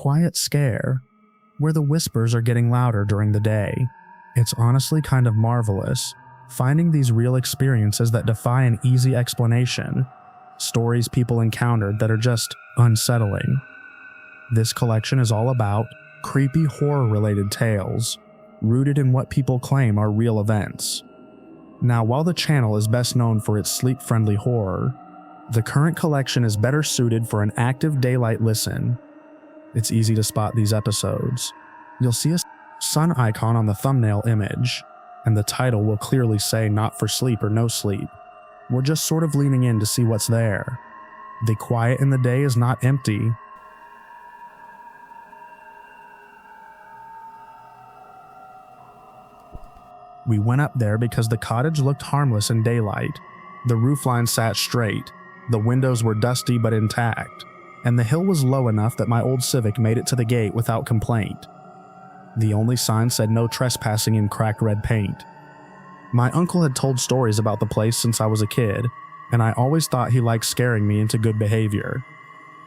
quiet scare, where the whispers are getting louder during the day. It's honestly kind of marvelous, finding these real experiences that defy an easy explanation, stories people encountered that are just unsettling. This collection is all about creepy horror-related tales, rooted in what people claim are real events. Now, while the channel is best known for its sleep-friendly horror, the current collection is better suited for an active daylight listen. It's easy to spot these episodes. You'll see a sun icon on the thumbnail image, and the title will clearly say not for sleep or no sleep. We're just sort of leaning in to see what's there. The quiet in the day is not empty. We went up there because the cottage looked harmless in daylight. The roofline sat straight, the windows were dusty but intact, and the hill was low enough that my old Civic made it to the gate without complaint. The only sign said no trespassing in cracked red paint. My uncle had told stories about the place since I was a kid, and I always thought he liked scaring me into good behavior.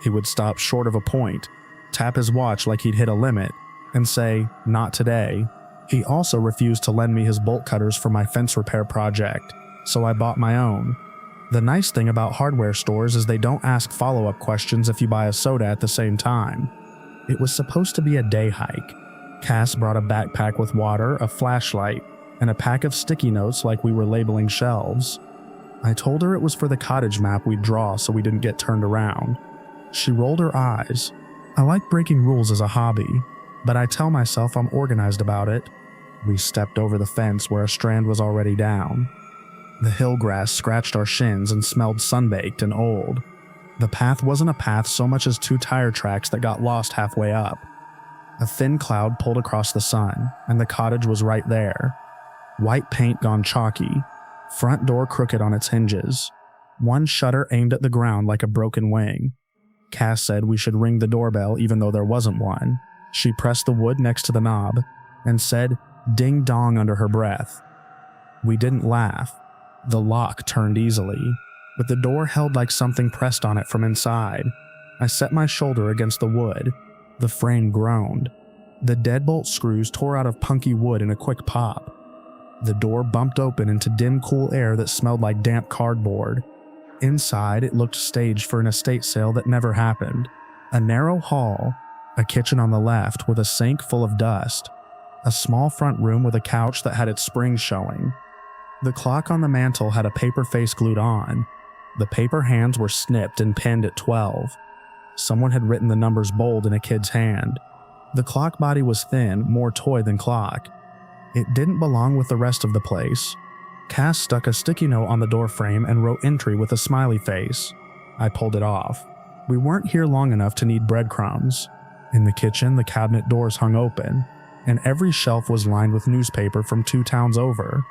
He would stop short of a point, tap his watch like he'd hit a limit, and say, "Not today." He also refused to lend me his bolt cutters for my fence repair project, so I bought my own. The nice thing about hardware stores is they don't ask follow-up questions if you buy a soda at the same time. It was supposed to be a day hike. Cass brought a backpack with water, a flashlight, and a pack of sticky notes like we were labeling shelves. I told her it was for the cottage map we'd draw so we didn't get turned around. She rolled her eyes. I like breaking rules as a hobby, but I tell myself I'm organized about it. We stepped over the fence where a strand was already down. The hill grass scratched our shins and smelled sunbaked and old. The path wasn't a path so much as 2 tire tracks that got lost halfway up. A thin cloud pulled across the sun, and the cottage was right there. White paint gone chalky, front door crooked on its hinges, one shutter aimed at the ground like a broken wing. Cass said we should ring the doorbell even though there wasn't one. She pressed the wood next to the knob and said, "Ding dong," under her breath. We didn't laugh. The lock turned easily, but the door held like something pressed on it from inside. I set my shoulder against the wood. The frame groaned. The deadbolt screws tore out of punky wood in a quick pop. The door bumped open into dim, cool air that smelled like damp cardboard. Inside, it looked staged for an estate sale that never happened. A narrow hall, a kitchen on the left with a sink full of dust, a small front room with a couch that had its springs showing. The clock on the mantel had a paper face glued on. The paper hands were snipped and pinned at 12. Someone had written the numbers bold in a kid's hand. The clock body was thin, more toy than clock. It didn't belong with the rest of the place. Cass stuck a sticky note on the door frame and wrote entry with a smiley face. I pulled it off. We weren't here long enough to need breadcrumbs. In the kitchen, the cabinet doors hung open, and every shelf was lined with newspaper from 2 towns over.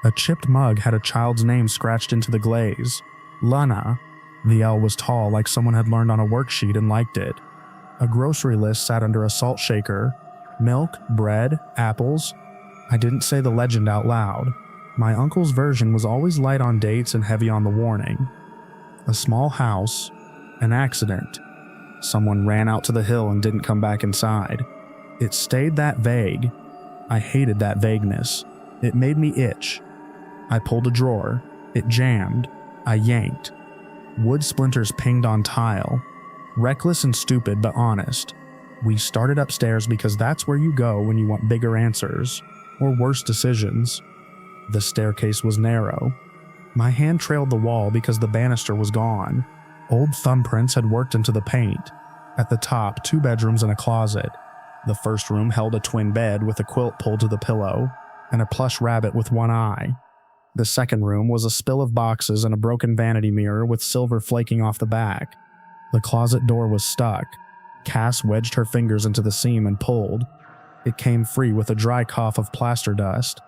A chipped mug had a child's name scratched into the glaze. Lana. The L was tall like someone had learned on a worksheet and liked it. A grocery list sat under a salt shaker. Milk, bread, apples. I didn't say the legend out loud. My uncle's version was always light on dates and heavy on the warning. A small house. An accident. Someone ran out to the hill and didn't come back inside. It stayed that vague. I hated that vagueness. It made me itch. I pulled a drawer. It jammed. I yanked. Wood splinters pinged on tile. Reckless and stupid, but honest. We started upstairs because that's where you go when you want bigger answers, or worse decisions. The staircase was narrow. My hand trailed the wall because the banister was gone. Old thumbprints had worked into the paint. At the top, 2 bedrooms and a closet. The first room held a twin bed with a quilt pulled to the pillow, and a plush rabbit with one eye. The second room was a spill of boxes and a broken vanity mirror with silver flaking off the back. The closet door was stuck. Cass wedged her fingers into the seam and pulled. It came free with a dry cough of plaster dust.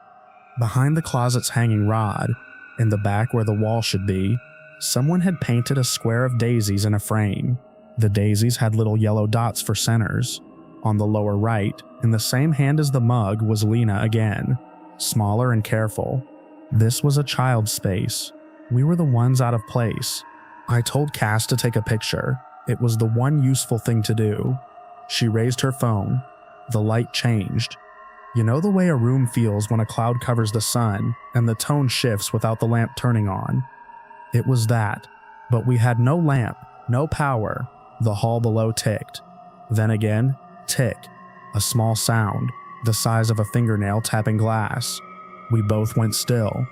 Behind the closet's hanging rod, in the back where the wall should be, someone had painted a square of daisies in a frame. The daisies had little yellow dots for centers. On the lower right, in the same hand as the mug, was Lena again, smaller and careful. This was a child's space. We were the ones out of place. I told Cass to take a picture. It was the one useful thing to do. She raised her phone. The light changed. You know the way a room feels when a cloud covers the sun and the tone shifts without the lamp turning on? It was that, but we had no lamp, no power. The hall below ticked. Then again, tick. A small sound, the size of a fingernail tapping glass. We both went still.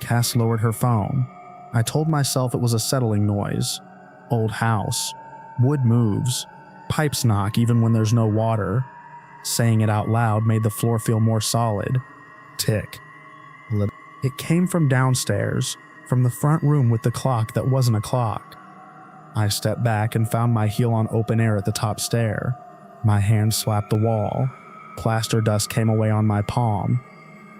Cass lowered her phone. I told myself it was a settling noise. Old house. Wood moves. Pipes knock even when there's no water. Saying it out loud made the floor feel more solid. Tick. It came from downstairs, from the front room with the clock that wasn't a clock. I stepped back and found my heel on open air at the top stair. My hand slapped the wall. Plaster dust came away on my palm.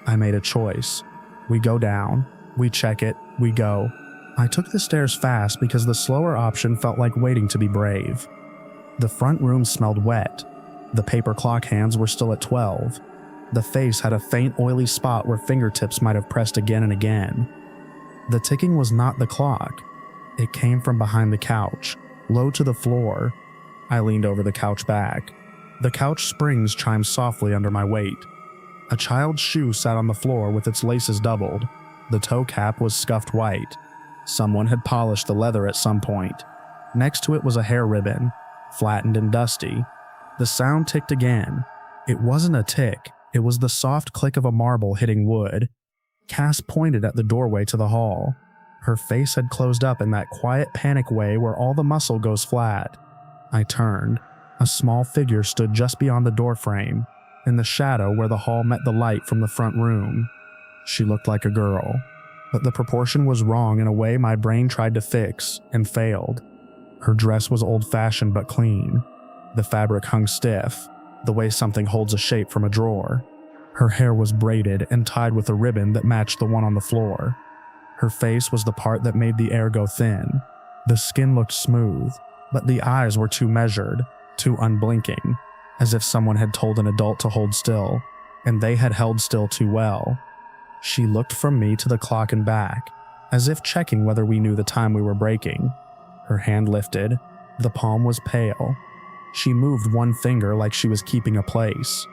I made a choice. We go down. We check it. We go. I took the stairs fast because the slower option felt like waiting to be brave. The front room smelled wet. The paper clock hands were still at 12. The face had a faint oily spot where fingertips might have pressed again and again. The ticking was not the clock. It came from behind the couch, low to the floor. I leaned over the couch back. The couch springs chimed softly under my weight. A child's shoe sat on the floor with its laces doubled. The toe cap was scuffed white. Someone had polished the leather at some point. Next to it was a hair ribbon, flattened and dusty. The sound ticked again. It wasn't a tick, it was the soft click of a marble hitting wood. Cass pointed at the doorway to the hall. Her face had closed up in that quiet panic way where all the muscle goes flat. I turned. A small figure stood just beyond the doorframe, in the shadow where the hall met the light from the front room. She looked like a girl, but the proportion was wrong in a way my brain tried to fix and failed. Her dress was old-fashioned but clean. The fabric hung stiff, the way something holds a shape from a drawer. Her hair was braided and tied with a ribbon that matched the one on the floor. Her face was the part that made the air go thin. The skin looked smooth, but the eyes were too measured, too unblinking, as if someone had told an adult to hold still, and they had held still too well. She looked from me to the clock and back, as if checking whether we knew the time we were breaking. Her hand lifted. The palm was pale. She moved one finger like she was keeping a place.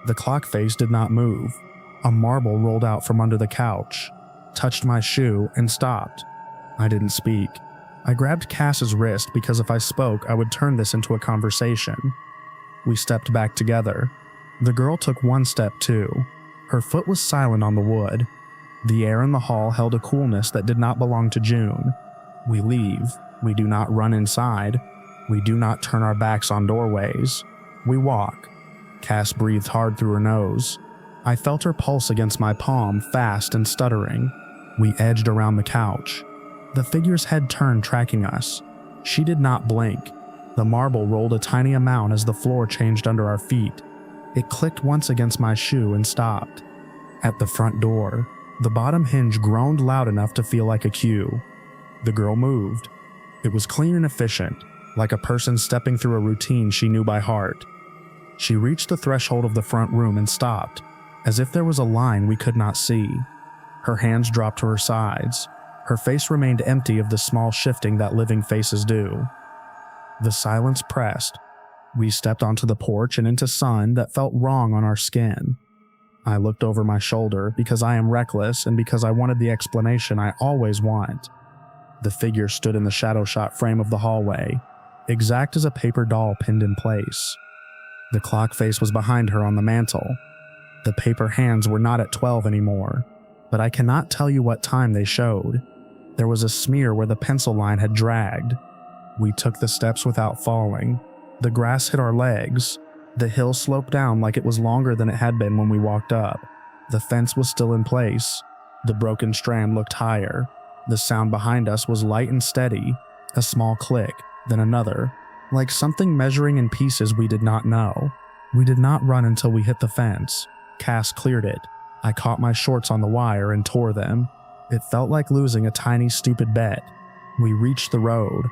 The clock face did not move. A marble rolled out from under the couch, touched my shoe, and stopped. I didn't speak. I grabbed Cass's wrist because if I spoke, I would turn this into a conversation. We stepped back together. The girl took one step too. Her foot was silent on the wood. The air in the hall held a coolness that did not belong to June. We leave. We do not run inside. We do not turn our backs on doorways. We walk. Cass breathed hard through her nose. I felt her pulse against my palm, fast and stuttering. We edged around the couch. The figure's head turned, tracking us. She did not blink. The marble rolled a tiny amount as the floor changed under our feet. It clicked once against my shoe and stopped. At the front door, the bottom hinge groaned loud enough to feel like a cue. The girl moved. It was clean and efficient, like a person stepping through a routine she knew by heart. She reached the threshold of the front room and stopped, as if there was a line we could not see. Her hands dropped to her sides. Her face remained empty of the small shifting that living faces do. The silence pressed. We stepped onto the porch and into sun that felt wrong on our skin. I looked over my shoulder because I am reckless and because I wanted the explanation I always want. The figure stood in the shadow-shot frame of the hallway, exact as a paper doll pinned in place. The clock face was behind her on the mantel. The paper hands were not at 12 anymore, but I cannot tell you what time they showed. There was a smear where the pencil line had dragged. We took the steps without falling. The grass hit our legs. The hill sloped down like it was longer than it had been when we walked up. The fence was still in place. The broken strand looked higher. The sound behind us was light and steady, a small click, then another, like something measuring in pieces we did not know. We did not run until we hit the fence. Cass cleared it. I caught my shorts on the wire and tore them. It felt like losing a tiny stupid bet. We reached the road.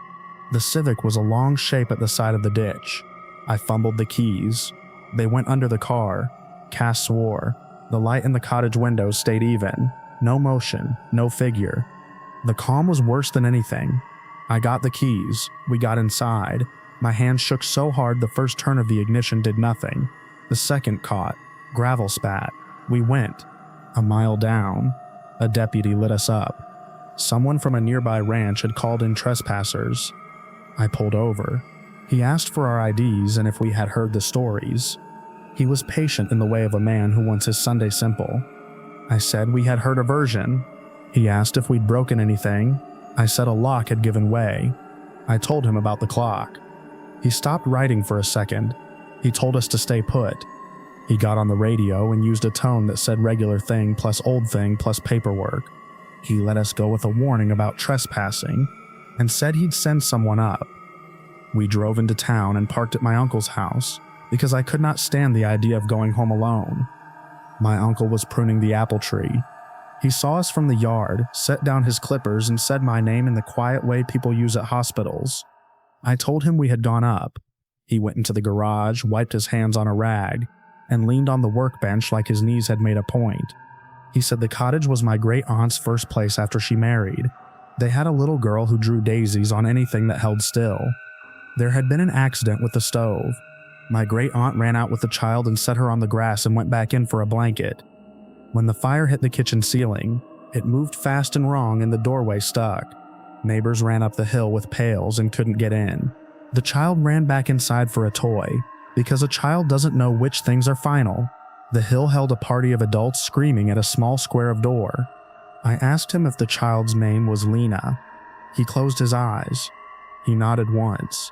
The Civic was a long shape at the side of the ditch. I fumbled the keys. They went under the car. Cass swore. The light in the cottage windows stayed even. No motion, no figure. The calm was worse than anything. I got the keys. We got inside. My hand shook so hard the first turn of the ignition did nothing. The second caught. Gravel spat. We went. A mile down. A deputy lit us up. Someone from a nearby ranch had called in trespassers. I pulled over. He asked for our IDs and if we had heard the stories. He was patient in the way of a man who wants his Sunday simple. I said we had heard a version. He asked if we'd broken anything. I said a lock had given way. I told him about the clock. He stopped writing for a second. He told us to stay put. He got on the radio and used a tone that said regular thing plus old thing plus paperwork. He let us go with a warning about trespassing and said he'd send someone up. We drove into town and parked at my uncle's house because I could not stand the idea of going home alone. My uncle was pruning the apple tree. He saw us from the yard, set down his clippers, and said my name in the quiet way people use at hospitals. I told him we had gone up. He went into the garage, wiped his hands on a rag, and leaned on the workbench like his knees had made a point. He said the cottage was my great-aunt's first place after she married. They had a little girl who drew daisies on anything that held still. There had been an accident with the stove. My great-aunt ran out with the child and set her on the grass and went back in for a blanket. When the fire hit the kitchen ceiling, it moved fast and wrong and the doorway stuck. Neighbors ran up the hill with pails and couldn't get in. The child ran back inside for a toy, because a child doesn't know which things are final. The hill held a party of adults screaming at a small square of door. I asked him if the child's name was Lena. He closed his eyes. He nodded once.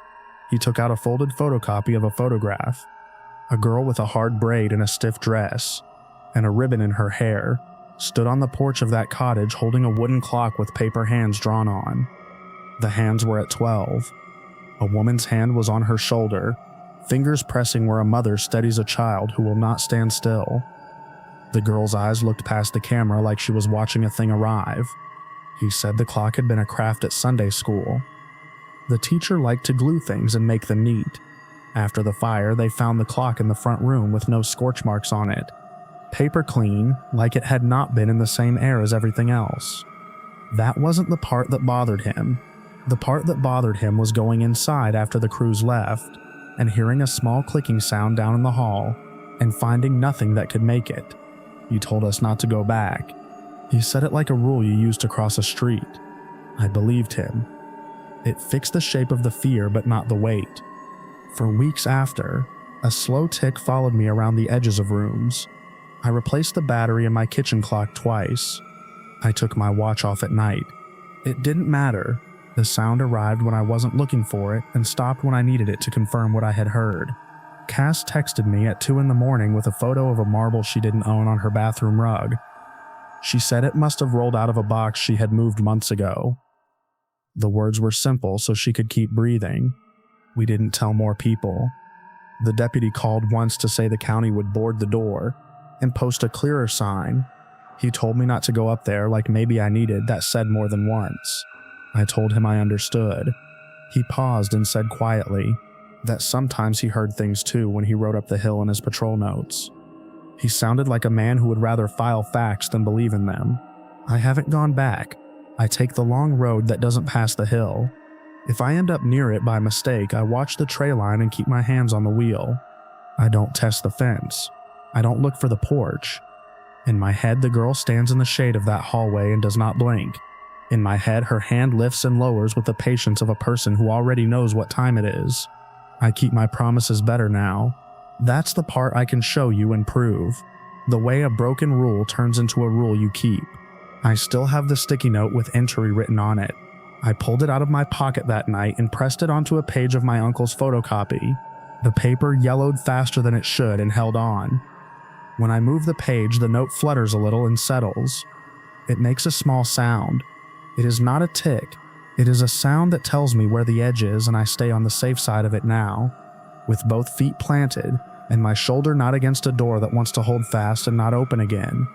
He took out a folded photocopy of a photograph. A girl with a hard braid and a stiff dress, and a ribbon in her hair, stood on the porch of that cottage holding a wooden clock with paper hands drawn on. The hands were at 12. A woman's hand was on her shoulder, fingers pressing where a mother steadies a child who will not stand still. The girl's eyes looked past the camera like she was watching a thing arrive. He said the clock had been a craft at Sunday school. The teacher liked to glue things and make them neat. After the fire, they found the clock in the front room with no scorch marks on it. Paper clean, like it had not been in the same air as everything else. That wasn't the part that bothered him. The part that bothered him was going inside after the crews left, and hearing a small clicking sound down in the hall, and finding nothing that could make it. He told us not to go back. He said it like a rule you use to cross a street. I believed him. It fixed the shape of the fear, but not the weight. For weeks after, a slow tick followed me around the edges of rooms. I replaced the battery in my kitchen clock twice. I took my watch off at night. It didn't matter. The sound arrived when I wasn't looking for it and stopped when I needed it to confirm what I had heard. Cass texted me at 2 a.m. with a photo of a marble she didn't own on her bathroom rug. She said it must have rolled out of a box she had moved months ago. The words were simple so she could keep breathing. We didn't tell more people. The deputy called once to say the county would board the door and post a clearer sign. He told me not to go up there like maybe I needed that said more than once. I told him I understood. He paused and said quietly that sometimes he heard things too when he rode up the hill in his patrol notes. He sounded like a man who would rather file facts than believe in them. I haven't gone back. I take the long road that doesn't pass the hill. If I end up near it by mistake, I watch the tray line and keep my hands on the wheel. I don't test the fence. I don't look for the porch. In my head, the girl stands in the shade of that hallway and does not blink. In my head, her hand lifts and lowers with the patience of a person who already knows what time it is. I keep my promises better now. That's the part I can show you and prove. The way a broken rule turns into a rule you keep. I still have the sticky note with entry written on it. I pulled it out of my pocket that night and pressed it onto a page of my uncle's photocopy. The paper yellowed faster than it should and held on. When I move the page, the note flutters a little and settles. It makes a small sound. It is not a tick. It is a sound that tells me where the edge is, and I stay on the safe side of it now. With both feet planted, and my shoulder not against a door that wants to hold fast and not open again,